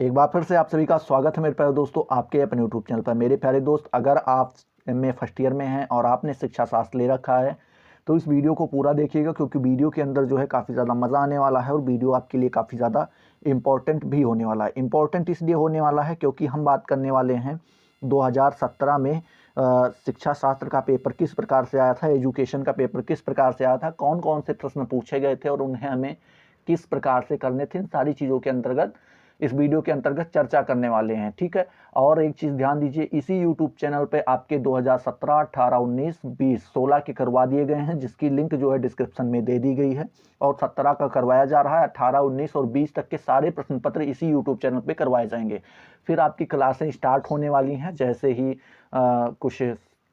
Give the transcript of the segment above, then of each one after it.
एक बार फिर से आप सभी का स्वागत है मेरे प्यारे दोस्तों आपके अपने यूट्यूब चैनल पर। मेरे प्यारे दोस्त, अगर आप एमए फर्स्ट ईयर में हैं और आपने शिक्षा शास्त्र ले रखा है तो इस वीडियो को पूरा देखिएगा, क्योंकि वीडियो के अंदर जो है काफ़ी ज़्यादा मज़ा आने वाला है और वीडियो आपके लिए काफ़ी ज़्यादा इम्पोर्टेंट भी होने वाला है। इम्पोर्टेंट इसलिए होने वाला है क्योंकि हम बात करने वाले हैं 2017 में शिक्षा शास्त्र का पेपर किस प्रकार से आया था, एजुकेशन का पेपर किस प्रकार से आया था, कौन कौन से प्रश्न पूछे गए थे और उन्हें हमें किस प्रकार से करने थे। इन सारी चीज़ों के अंतर्गत इस वीडियो के अंतर्गत चर्चा करने वाले हैं, ठीक है। और एक चीज़ ध्यान दीजिए, इसी यूट्यूब चैनल पे आपके 2017, 18, 19, 20, 16 के करवा दिए गए हैं, जिसकी लिंक जो है डिस्क्रिप्शन में दे दी गई है। और 17 का करवाया जा रहा है, 18, 19 और 20 तक के सारे प्रश्न पत्र इसी यूट्यूब चैनल पे करवाए जाएंगे। फिर आपकी क्लासें स्टार्ट होने वाली हैं, जैसे ही कुछ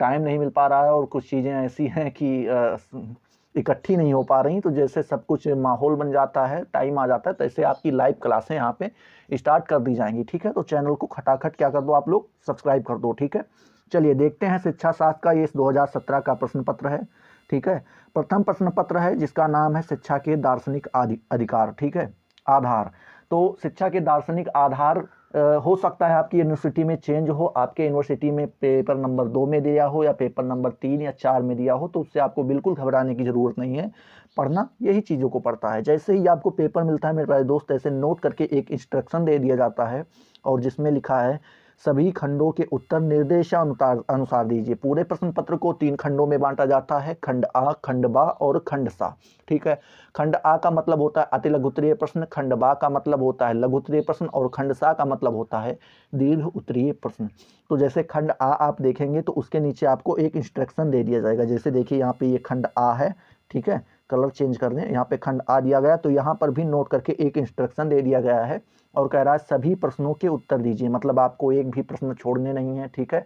टाइम नहीं मिल पा रहा है और कुछ चीज़ें ऐसी हैं कि इकट्ठी नहीं हो पा रही, तो जैसे सब कुछ माहौल बन जाता है, टाइम आ जाता है, तो ऐसे आपकी लाइव क्लासें यहाँ पे स्टार्ट कर दी जाएंगी, ठीक है। तो चैनल को खटाखट क्या कर दो आप लोग, सब्सक्राइब कर दो, ठीक है। चलिए देखते हैं शिक्षा शास्त्र का ये 2017 का प्रश्न पत्र है, ठीक है। प्रथम प्रश्न पत्र है जिसका नाम है शिक्षा के दार्शनिक अधिकार, ठीक है, आधार। तो शिक्षा के दार्शनिक आधार हो सकता है आपकी यूनिवर्सिटी में चेंज हो, आपके यूनिवर्सिटी में पेपर नंबर 2 में दिया हो या पेपर नंबर 3 या 4 में दिया हो, तो उससे आपको बिल्कुल घबराने की ज़रूरत नहीं है। पढ़ना यही चीज़ों को पढ़ता है। जैसे ही आपको पेपर मिलता है मेरे प्यारे दोस्त, ऐसे नोट करके एक इंस्ट्रक्शन दे दिया जाता है और जिसमें लिखा है सभी खंडों के उत्तर निर्देशानुसार अनुसार दीजिए। पूरे प्रश्न पत्र को 3 खंडों में बांटा जाता है, खंड आ, खंड बा और खंड सा, ठीक है। खंड आ का मतलब होता है अति लघु उत्तरीय प्रश्न, खंड बा का मतलब होता है लघु उत्तरीय प्रश्न और खंड सा का मतलब होता है दीर्घ उत्तरीय प्रश्न। तो जैसे खंड आ आप देखेंगे तो उसके नीचे आपको एक इंस्ट्रक्शन दे दिया जाएगा। जैसे देखिए यहाँ पे ये खंड आ है, ठीक है, कलर चेंज कर दें, यहाँ पे खंड आ दिया गया, तो यहाँ पर भी नोट करके एक इंस्ट्रक्शन दे दिया गया है और कह रहा है सभी प्रश्नों के उत्तर दीजिए, मतलब आपको एक भी प्रश्न छोड़ने नहीं है, ठीक है।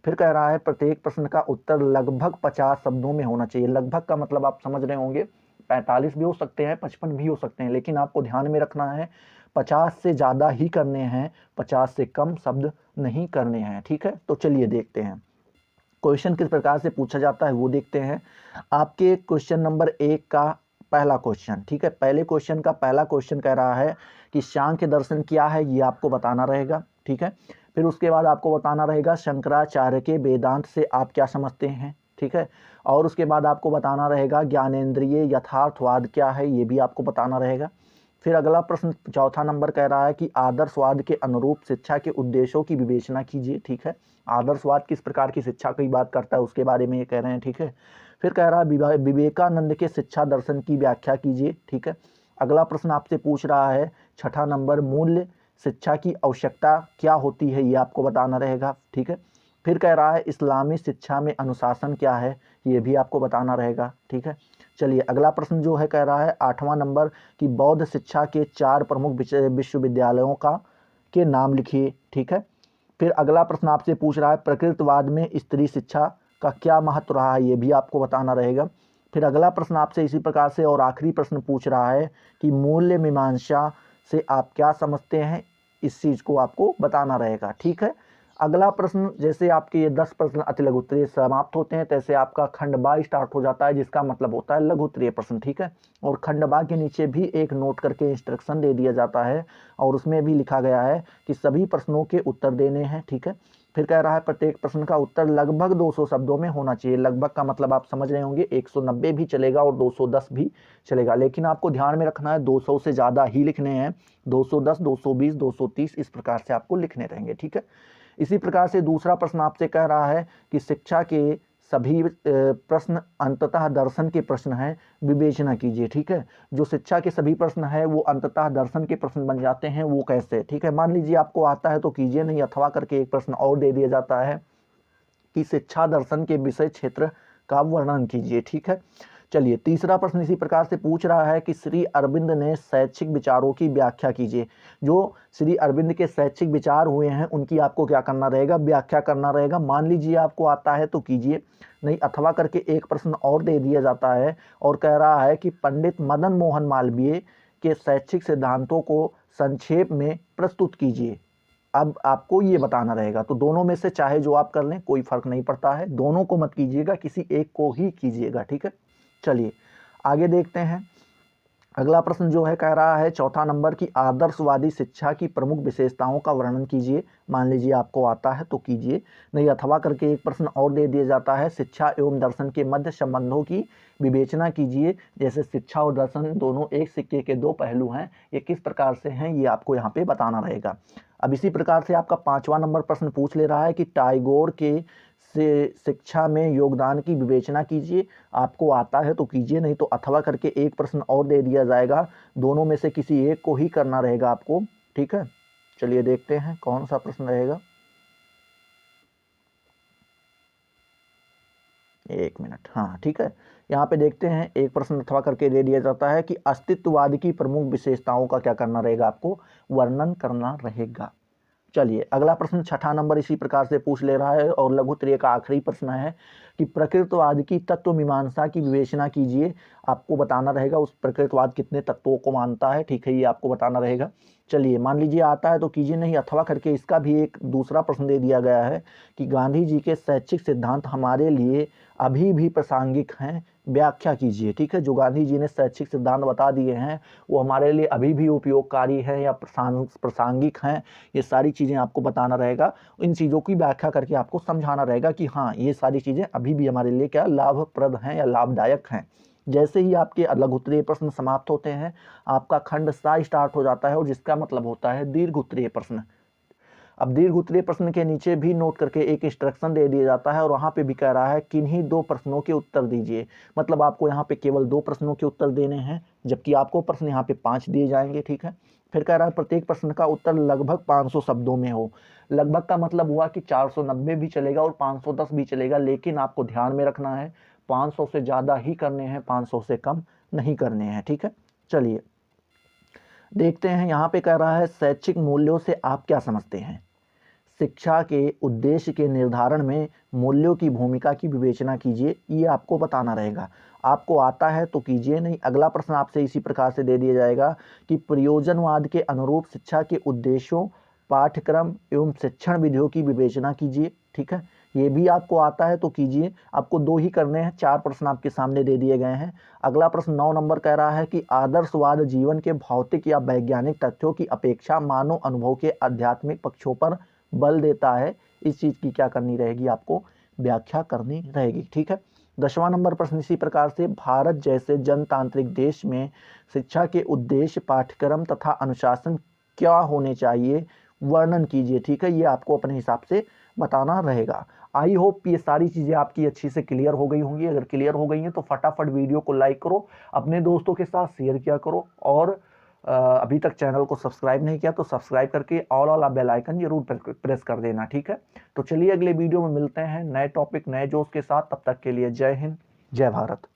फिर कह रहा है प्रत्येक प्रश्न का उत्तर लगभग 50 शब्दों में होना चाहिए। लगभग का मतलब आप समझ रहे होंगे, 45 भी हो सकते हैं, 55 भी हो सकते हैं, लेकिन आपको ध्यान में रखना है 50 से ज़्यादा ही करने हैं, 50 से कम शब्द नहीं करने हैं, ठीक है। तो चलिए देखते हैं क्वेश्चन किस प्रकार से पूछा जाता है, वो देखते हैं। आपके क्वेश्चन नंबर 1 का पहला क्वेश्चन, ठीक है, पहले क्वेश्चन का पहला क्वेश्चन कह रहा है कि सांख्य दर्शन क्या है, ये आपको बताना रहेगा, ठीक है। फिर उसके बाद आपको बताना रहेगा शंकराचार्य के वेदांत से आप क्या समझते हैं, ठीक है। और उसके बाद आपको बताना रहेगा ज्ञानेंद्रिय यथार्थवाद क्या है, ये भी आपको बताना रहेगा। फिर अगला प्रश्न चौथा नंबर कह रहा है कि आदर्शवाद के अनुरूप शिक्षा के उद्देश्यों की विवेचना कीजिए, ठीक है। आदर्शवाद किस प्रकार की शिक्षा की बात करता है उसके बारे में ये कह रहे हैं, ठीक है। फिर कह रहा है विवेकानंद के शिक्षा दर्शन की व्याख्या कीजिए, ठीक है। अगला प्रश्न आपसे पूछ रहा है छठा नंबर मूल्य शिक्षा की आवश्यकता क्या होती है, ये आपको बताना रहेगा, ठीक है। फिर कह रहा है इस्लामी शिक्षा में अनुशासन क्या है, ये भी आपको बताना रहेगा, ठीक है। चलिए अगला प्रश्न जो है कह रहा है 8वां नंबर कि बौद्ध शिक्षा के 4 प्रमुख विश्वविद्यालयों का के नाम लिखिए, ठीक है। फिर अगला प्रश्न आपसे पूछ रहा है प्रकृतवाद में स्त्री शिक्षा का क्या महत्व रहा है, ये भी आपको बताना रहेगा। फिर अगला प्रश्न आपसे इसी प्रकार से और आखिरी प्रश्न पूछ रहा है कि मूल्य मीमांसा से आप क्या समझते हैं, इस चीज़ को आपको बताना रहेगा, ठीक है। अगला प्रश्न जैसे आपके ये 10 प्रश्न अति लघु उत्तरीय समाप्त होते हैं, तैसे आपका खंड बा स्टार्ट हो जाता है, जिसका मतलब होता है लघु उत्तरीय प्रश्न, ठीक है। और खंड बा के नीचे भी एक नोट करके इंस्ट्रक्शन दे दिया जाता है और उसमें भी लिखा गया है कि सभी प्रश्नों के उत्तर देने हैं, ठीक है। फिर कह रहा है प्रत्येक प्रश्न का उत्तर लगभग 200 शब्दों में होना चाहिए। लगभग का मतलब आप समझ रहे होंगे 190 भी चलेगा और 210 भी चलेगा, लेकिन आपको ध्यान में रखना है 200 से ज़्यादा ही लिखने हैं। 210, 220, 230 इस प्रकार से आपको लिखने रहेंगे, ठीक है। इसी प्रकार से दूसरा प्रश्न आपसे कह रहा है कि शिक्षा के सभी प्रश्न अंततः दर्शन के प्रश्न हैं, विवेचना कीजिए, ठीक है। जो शिक्षा के सभी प्रश्न हैं वो अंततः दर्शन के प्रश्न बन जाते हैं, वो कैसे, ठीक है। मान लीजिए आपको आता है तो कीजिए, नहीं अथवा करके एक प्रश्न और दे दिया जाता है कि शिक्षा दर्शन के विषय क्षेत्र का वर्णन कीजिए, ठीक है। चलिए तीसरा प्रश्न इसी प्रकार से पूछ रहा है कि श्री अरविंद ने शैक्षिक विचारों की व्याख्या कीजिए। जो श्री अरविंद के शैक्षिक विचार हुए हैं उनकी आपको क्या करना रहेगा, व्याख्या करना रहेगा। मान लीजिए आपको आता है तो कीजिए, नहीं अथवा करके एक प्रश्न और दे दिया जाता है और कह रहा है कि पंडित मदन मोहन मालवीय के शैक्षिक सिद्धांतों को संक्षेप में प्रस्तुत कीजिए। अब आपको ये बताना रहेगा, तो दोनों में से चाहे जो आप कर लें कोई फर्क नहीं पड़ता है, दोनों को मत कीजिएगा, किसी एक को ही कीजिएगा, ठीक है। चलिए आगे देखते हैं। अगला प्रश्न जो है कह रहा है चौथा नंबर की आदर्शवादी शिक्षा की प्रमुख विशेषताओं का वर्णन कीजिए। मान लीजिए आपको आता है तो कीजिए, नहीं अथवा करके एक प्रश्न और दे दिया जाता है शिक्षा एवं दर्शन के मध्य संबंधों की विवेचना कीजिए। जैसे शिक्षा और दर्शन दोनों एक सिक्के के दो पहलू हैं, ये किस प्रकार से हैं ये आपको यहाँ पे बताना रहेगा। अब इसी प्रकार से आपका 5वां नंबर प्रश्न पूछ ले रहा है कि टैगोर के से शिक्षा में योगदान की विवेचना कीजिए। आपको आता है तो कीजिए, नहीं तो अथवा करके एक प्रश्न और दे दिया जाएगा, दोनों में से किसी एक को ही करना रहेगा आपको। ठीक है, चलिए देखते हैं कौन सा प्रश्न रहेगा। एक मिनट, हाँ ठीक है, यहाँ पे देखते हैं एक प्रश्न अथवा करके दे दिया जाता है कि अस्तित्ववाद की प्रमुख विशेषताओं का क्या करना रहेगा, आपको वर्णन करना रहेगा। चलिए अगला प्रश्न छठा नंबर इसी प्रकार से पूछ ले रहा है और लघु त्रय का आखिरी प्रश्न है कि प्रकृतवाद की तत्व मीमांसा की विवेचना कीजिए। आपको बताना रहेगा उस प्रकृतवाद कितने तत्वों को मानता है। ठीक है, ये आपको बताना रहेगा। चलिए मान लीजिए आता है तो कीजिए, नहीं अथवा करके इसका भी एक दूसरा प्रश्न दे दिया गया है कि गांधी जी के शैक्षिक सिद्धांत हमारे लिए अभी भी प्रासंगिक हैं, व्याख्या कीजिए। ठीक है, जो गांधी जी ने शैक्षिक सिद्धांत बता दिए हैं वो हमारे लिए अभी भी उपयोगकारी हैं या प्रासंगिक हैं, ये सारी चीज़ें आपको बताना रहेगा। इन चीज़ों की व्याख्या करके आपको समझाना रहेगा कि हाँ ये सारी चीज़ें अभी भी हमारे लिए क्या लाभप्रद हैं या लाभदायक हैं। जैसे ही आपके लघुत्तरीय प्रश्न समाप्त होते हैं आपका खंड सा स्टार्ट हो जाता है और जिसका मतलब होता है दीर्घोत्तरीय प्रश्न। अब दीर्घोत्तरीय प्रश्न के नीचे भी नोट करके एक इंस्ट्रक्शन दे दिया जाता है और वहाँ पे भी कह रहा है किन्हीं दो प्रश्नों के उत्तर दीजिए। मतलब आपको यहाँ पे केवल 2 प्रश्नों के उत्तर देने हैं, जबकि आपको प्रश्न यहाँ पे 5 दिए जाएंगे। ठीक है, फिर कह रहा है प्रत्येक प्रश्न का उत्तर लगभग 500 शब्दों में हो। लगभग का मतलब हुआ कि 490 भी चलेगा और 510 भी चलेगा, लेकिन आपको ध्यान में रखना है 500 से ज़्यादा ही करने हैं, 500 से कम नहीं करने हैं। ठीक है, चलिए देखते हैं यहाँ पे कह रहा है शैक्षिक मूल्यों से आप क्या समझते हैं। शिक्षा के उद्देश्य के निर्धारण में मूल्यों की भूमिका की विवेचना कीजिए, ये आपको बताना रहेगा। आपको आता है तो कीजिए, नहीं अगला प्रश्न आपसे इसी प्रकार से दे दिया जाएगा कि प्रयोजनवाद के अनुरूप शिक्षा के उद्देश्यों, पाठ्यक्रम एवं शिक्षण विधियों की विवेचना कीजिए। ठीक है, ये भी आपको आता है तो कीजिए। आपको 2 ही करने हैं, 4 प्रश्न आपके सामने दे दिए गए हैं। अगला प्रश्न 9 नंबर कह रहा है कि आदर्शवाद जीवन के भौतिक या वैज्ञानिक तथ्यों की अपेक्षा मानव अनुभव के आध्यात्मिक पक्षों पर बल देता है। इस चीज़ की क्या करनी रहेगी, आपको व्याख्या करनी रहेगी। ठीक है, 10वां नंबर प्रश्न इसी प्रकार से भारत जैसे जनतांत्रिक देश में शिक्षा के उद्देश्य, पाठ्यक्रम तथा अनुशासन क्या होने चाहिए, वर्णन कीजिए। ठीक है, ये आपको अपने हिसाब से बताना रहेगा। आई होप ये सारी चीज़ें आपकी अच्छी से क्लियर हो गई होंगी। अगर क्लियर हो गई हैं तो फटाफट वीडियो को लाइक करो, अपने दोस्तों के साथ शेयर किया करो और अभी तक चैनल को सब्सक्राइब नहीं किया तो सब्सक्राइब करके ऑल वाला बेल आइकन जरूर प्रेस कर देना। ठीक है, तो चलिए अगले वीडियो में मिलते हैं नए टॉपिक नए जोश के साथ। तब तक के लिए जय हिंद, जय भारत।